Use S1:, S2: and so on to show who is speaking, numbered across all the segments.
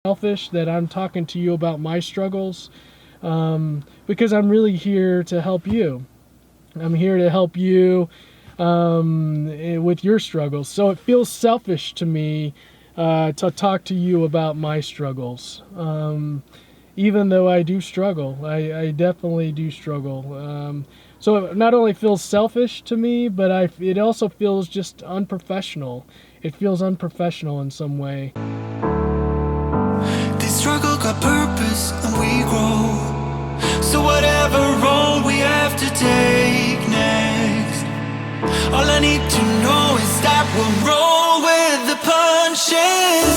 S1: selfish that I'm talking to you about my struggles, because I'm really here to help you. I'm here to help you with your struggles. So it feels selfish to me to talk to you about my struggles. Even though I do struggle, I definitely do struggle. So it not only feels selfish to me, but it also feels just unprofessional. It feels unprofessional in some way.
S2: This struggle got purpose and we grow. So whatever road we have to take next, all I need to know is that we'll roll with the punches.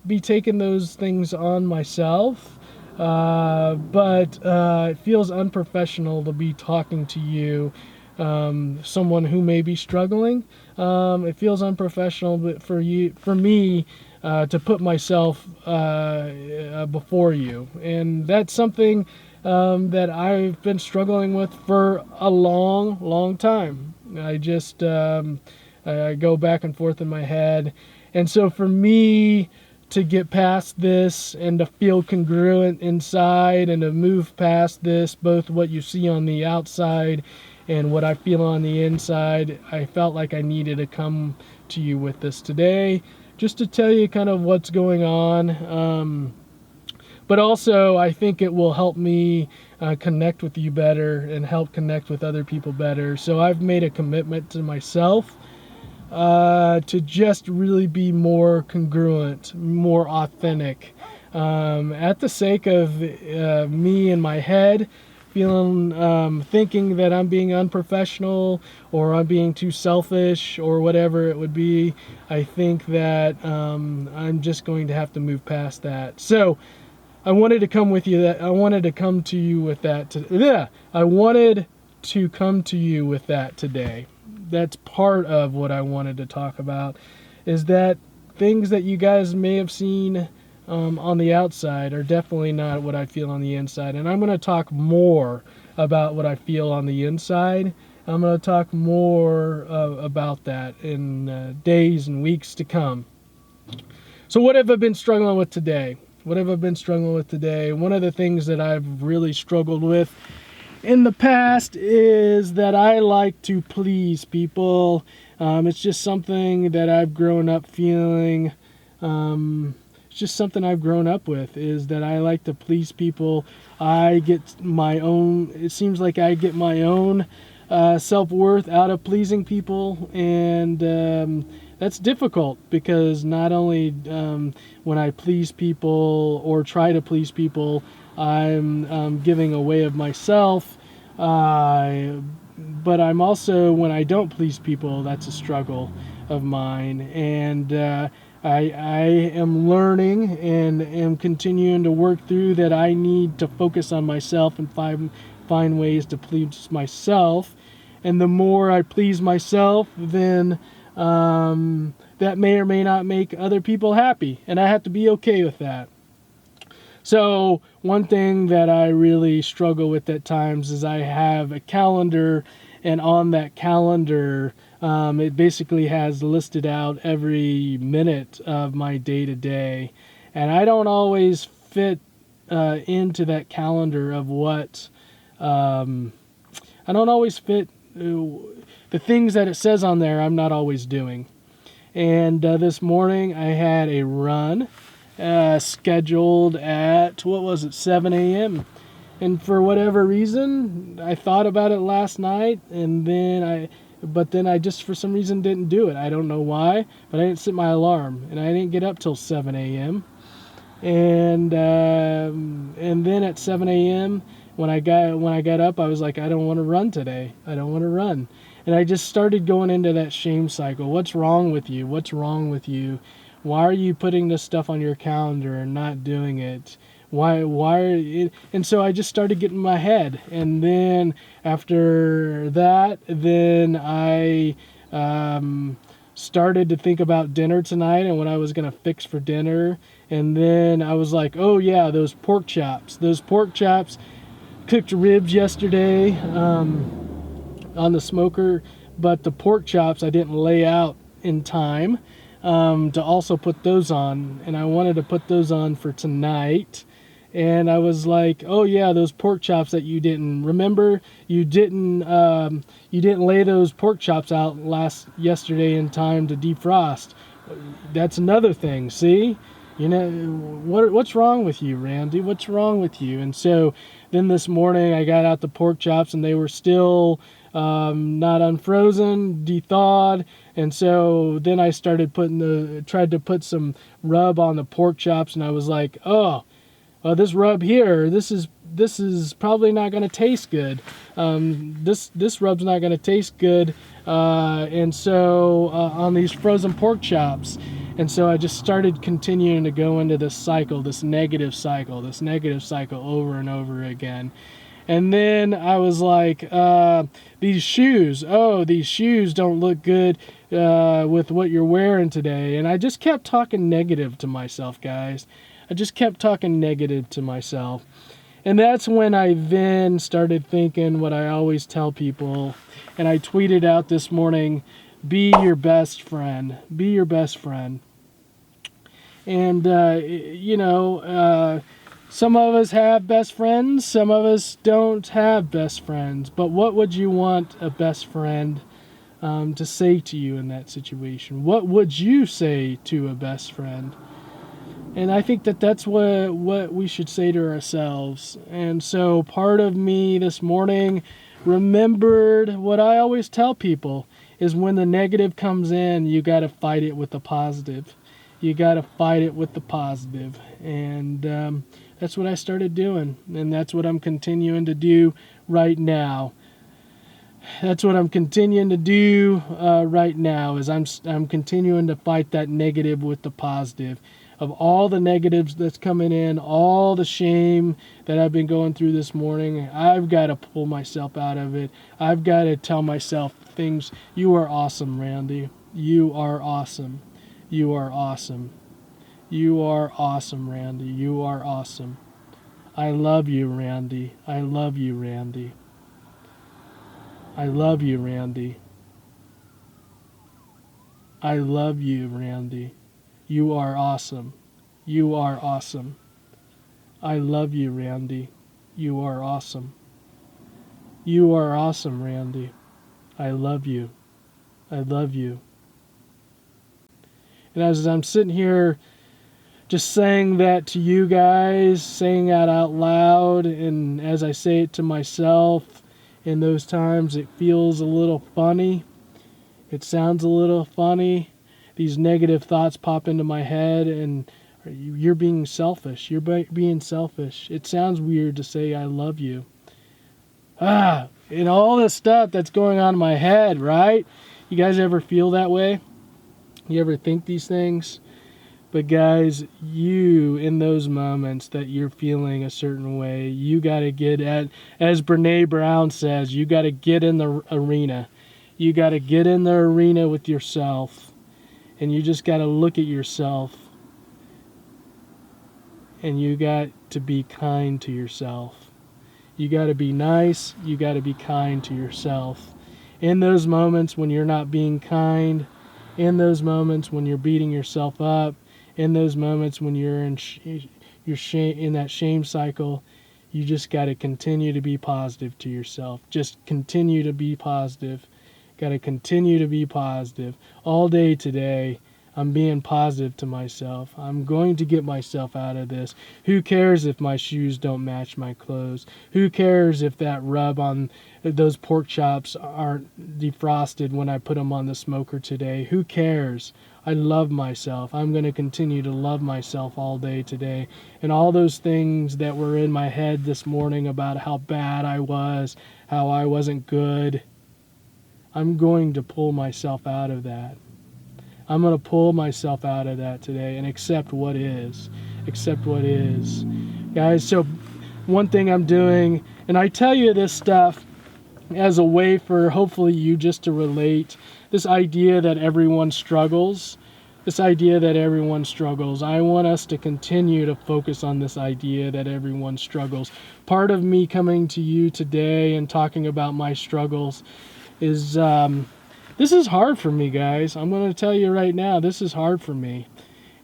S1: Be taking those things on myself, but it feels unprofessional to be talking to you, someone who may be struggling. It feels unprofessional for me to put myself before you, and that's something that I've been struggling with for a long time. I just I go back and forth in my head, and so for me to get past this and to feel congruent inside and to move past this, both what you see on the outside and what I feel on the inside, I felt like I needed to come to you with this today, just to tell you kind of what's going on. But also, I think it will help me connect with you better and help connect with other people better. So I've made a commitment to myself to just really be more congruent, more authentic, at the sake of me in my head feeling, thinking that I'm being unprofessional or I'm being too selfish or whatever it would be. I think that I'm just going to have to move past that. So I wanted to come with you that I wanted to come to you with that. I wanted to come to you with that today. That's part of what I wanted to talk about, is that things that you guys may have seen on the outside are definitely not what I feel on the inside. And I'm going to talk more about what I feel on the inside. I'm going to talk more about that in days and weeks to come. So what have I been struggling with today? What have I been struggling with today? One of the things that I've really struggled with in the past is that I like to please people. It's just something that I've grown up feeling. It's just something I've grown up with, is that I like to please people. It seems like I get my own self-worth out of pleasing people, and that's difficult, because not only when I please people or try to please people, I'm giving away of myself, but I'm also, when I don't please people, that's a struggle of mine, and I am learning and am continuing to work through that I need to focus on myself and find ways to please myself, and the more I please myself, then that may or may not make other people happy, and I have to be okay with that. So one thing that I really struggle with at times is I have a calendar, and on that calendar it basically has listed out every minute of my day-to-day, and I don't always fit into that calendar of what I don't always fit the things that it says on there. I'm not always doing. And this morning I had a run scheduled at, 7 a.m. And for whatever reason, I thought about it last night, and then I just for some reason didn't do it. I don't know why, but I didn't set my alarm, and I didn't get up till 7 a.m. And then at 7 a.m. when I got up, I was like, I don't want to run today. I don't want to run. And I just started going into that shame cycle. What's wrong with you? What's wrong with you? Why are you putting this stuff on your calendar and not doing it? Why are you? And so I just started getting in my head. And then after that, then I started to think about dinner tonight and what I was going to fix for dinner. And then I was like, oh yeah, those pork chops. Cooked ribs yesterday on the smoker, but the pork chops I didn't lay out in time to also put those on, and I wanted to put those on for tonight. And I was like, "Oh yeah, those pork chops that you didn't remember. You didn't lay those pork chops out yesterday in time to defrost. That's another thing. See, what's wrong with you, Randy? What's wrong with you?" And so then this morning I got out the pork chops and they were still not unfrozen, de-thawed. And so then I started tried to put some rub on the pork chops, and I was like, "Oh, this rub here, this is probably not going to taste good. This rub's not going to taste good." And so on these frozen pork chops. And so I just started continuing to go into this cycle, this negative cycle over and over again. And then I was like, these shoes don't look good with what you're wearing today. And I just kept talking negative to myself, guys. I just kept talking negative to myself. And that's when I then started thinking what I always tell people. And I tweeted out this morning, be your best friend. Be your best friend. And, some of us have best friends. Some of us don't have best friends. But what would you want a best friend to say to you in that situation? What would you say to a best friend? And I think that's what we should say to ourselves. And so part of me this morning remembered what I always tell people is when the negative comes in, you got to fight it with the positive. You got to fight it with the positive. And that's what I started doing. And that's what I'm continuing to do right now. That's what I'm continuing to do right now is I'm continuing to fight that negative with the positive. Of all the negatives that's coming in, all the shame that I've been going through this morning, I've got to pull myself out of it. I've got to tell myself things. You are awesome, Randy. You are awesome. You are awesome. You are awesome, Randy. You are awesome. I love you, Randy. I love you, Randy. I love you, Randy. I love you, Randy. You are awesome. You are awesome. I love you, Randy. You are awesome. You are awesome, Randy. I love you. I love you. And as I'm sitting here just saying that to you guys, saying that out loud, and as I say it to myself, in those times it feels a little funny. It sounds a little funny. These negative thoughts pop into my head, and you're being selfish. You're being selfish. It sounds weird to say I love you. And all this stuff that's going on in my head, right? You guys ever feel that way? You ever think these things? But guys, you, in those moments that you're feeling a certain way, you got to get as Brene Brown says, you got to get in the arena. You got to get in the arena with yourself. And you just got to look at yourself. And you got to be kind to yourself. You got to be nice. You got to be kind to yourself. In those moments when you're not being kind, in those moments when you're beating yourself up, in those moments when you're in that shame cycle, you just got to continue to be positive to yourself. Just continue to be positive. Got to continue to be positive. All day today, I'm being positive to myself. I'm going to get myself out of this. Who cares if my shoes don't match my clothes? Who cares if that rub on those pork chops aren't defrosted when I put them on the smoker today? Who cares? I love myself. I'm going to continue to love myself all day today. And all those things that were in my head this morning about how bad I was, how I wasn't good, I'm going to pull myself out of that. I'm going to pull myself out of that today and accept what is. Accept what is. Guys, so one thing I'm doing, and I tell you this stuff as a way for hopefully you just to relate, this idea that everyone struggles. This idea that everyone struggles. I want us to continue to focus on this idea that everyone struggles. Part of me coming to you today and talking about my struggles is This is hard for me, guys. I'm going to tell you right now, this is hard for me.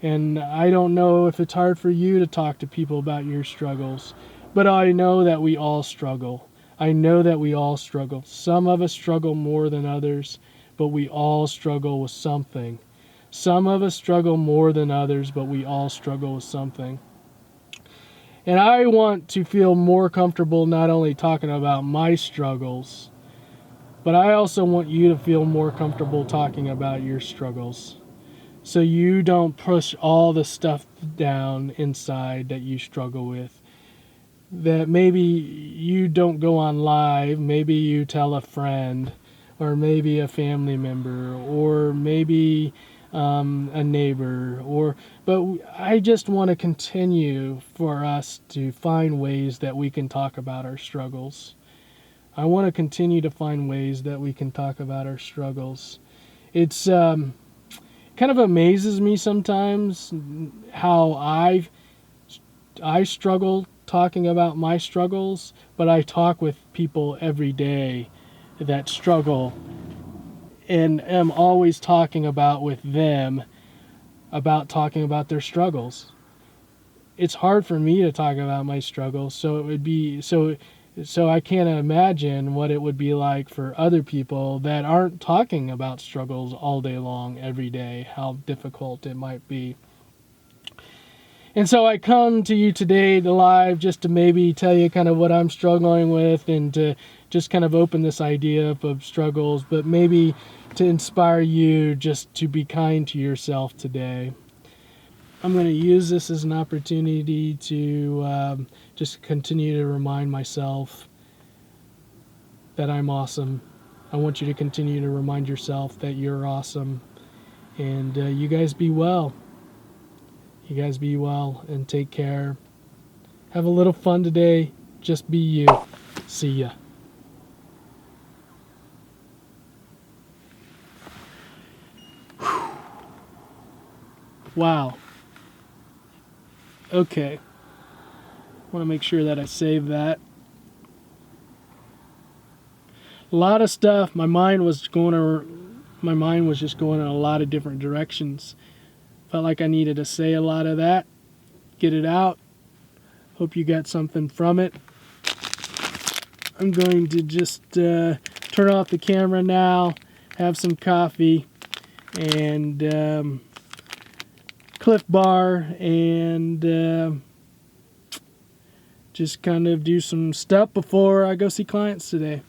S1: And I don't know if it's hard for you to talk to people about your struggles, but I know that we all struggle. I know that we all struggle. Some of us struggle more than others, but we all struggle with something. Some of us struggle more than others, but we all struggle with something. And I want to feel more comfortable not only talking about my struggles, but I also want you to feel more comfortable talking about your struggles. So you don't push all the stuff down inside that you struggle with. That maybe you don't go on live, maybe you tell a friend, or maybe a family member, or maybe a neighbor, but I just want to continue for us to find ways that we can talk about our struggles. I want to continue to find ways that we can talk about our struggles. It's kind of amazes me sometimes how I struggle talking about my struggles, but I talk with people every day that struggle and am always talking about with them about talking about their struggles. It's hard for me to talk about my struggles, so it would be so I can't imagine what it would be like for other people that aren't talking about struggles all day long every day, how difficult it might be. And so I come to you today live just to maybe tell you kind of what I'm struggling with and to just kind of open this idea up of struggles, but maybe to inspire you just to be kind to yourself today. I'm going to use this as an opportunity to just continue to remind myself that I'm awesome. I want you to continue to remind yourself that you're awesome. And you guys be well. You guys be well and take care. Have a little fun today. Just be you. See ya. Wow. Okay. Want to make sure that I save that. A lot of stuff. My mind was just going in a lot of different directions. Felt like I needed to say a lot of that, get it out. Hope you got something from it. I'm going to just turn off the camera now, have some coffee, and Cliff Bar, and just kind of do some stuff before I go see clients today.